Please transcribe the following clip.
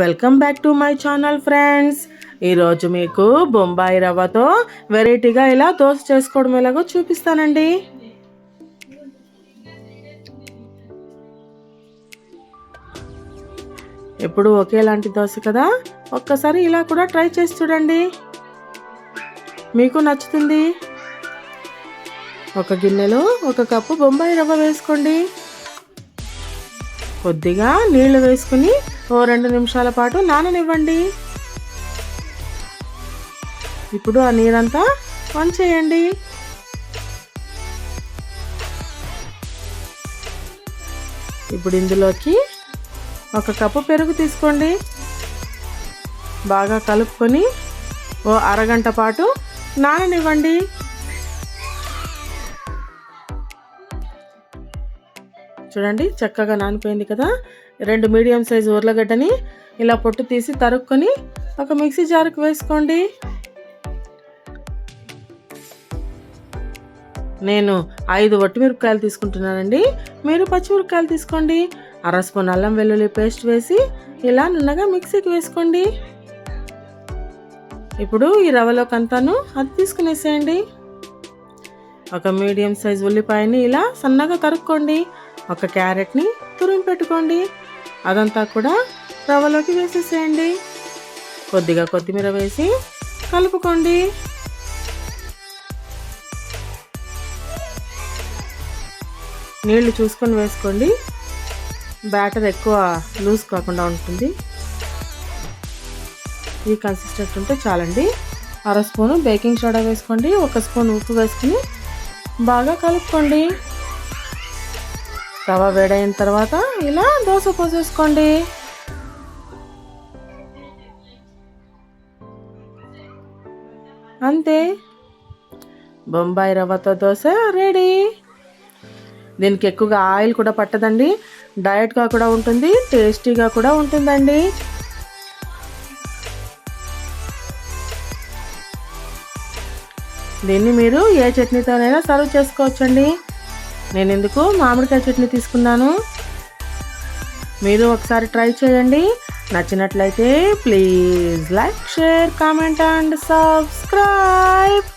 Welcome back to my channel friends. ఈరోజు మీకు బొంబాయి రవ్వతో వెరైటీగా ఇలా దోశ చేసుకోవడం ఎలాగో చూపిస్తానండి. ఎప్పుడు ఒకేలాంటి దోశ కదా, ఒక్కసారి ఇలా కూడా ట్రై చేసి చూడండి, మీకు నచ్చుతుంది. ఒక గిన్నెలో 1 కప్పు బొంబాయి రవ్వ వేసుకోండి. కొద్దిగా నీళ్లు వేసుకుని ఓ 2 నిమిషాల పాటు నాననివ్వండి. ఇప్పుడు ఆ నీరంతా వంచేయండి. ఇప్పుడు ఇందులోకి 1 కప్పు పెరుగు తీసుకోండి. బాగా కలుపుకొని ఓ అరగంట పాటు నాననివ్వండి. చూడండి, చక్కగా నానిపోయింది కదా. 2 మీడియం సైజు ఉర్లగడ్డని ఇలా పొట్టు తీసి తరుక్కొని ఒక మిక్సీ జార్కి వేసుకోండి. నేను 5 వట్టిమిరపకాయలు తీసుకుంటున్నానండి, మీరు పచ్చిమిరపకాయలు తీసుకోండి. 1/2 స్పూన్ అల్లం వెల్లుల్లి పేస్ట్ వేసి ఇలా నున్నగా మిక్సీకి వేసుకోండి. ఇప్పుడు ఈ రవ్వలోకి అంతాను అది తీసుకునేసేయండి. ఒక మీడియం సైజు ఉల్లిపాయని ఇలా సన్నగా తరుక్కోండి. ఒక క్యారెట్ని తురిమి పెట్టుకోండి. అదంతా కూడా రవ్వలోకి వేసేసేయండి. కొద్దిగా కొత్తిమీర వేసి కలుపుకోండి. నీళ్లు చూసుకొని వేసుకోండి, బ్యాటర్ ఎక్కువ లూజ్ కాకుండా ఉంటుంది. ఈ కన్సిస్టెంట్ ఉంటే చాలండి. 1/2 స్పూను బేకింగ్ సోడా వేసుకోండి. 1 స్పూన్ ఉప్పు వేసుకుని బాగా కలుపుకోండి. రవ్వ వేడైన తర్వాత ఇలా దోశ పోసేసుకోండి. అంతే, బొంబాయి రవ్వతో దోశ రెడీ. దీనికి ఎక్కువగా ఆయిల్ కూడా పట్టదండి, డైరెక్ట్గా కూడా ఉంటుంది, టేస్టీగా కూడా ఉంటుందండి. దీన్ని మీరు ఏ చట్నీతోనైనా సర్వ్ చేసుకోవచ్చండి. నేను ఎందుకు మామిడికాయ చట్నీ తీసుకున్నాను. మీరు ఒకసారి ట్రై చేయండి. నచ్చినట్లయితే please like, share, comment and subscribe.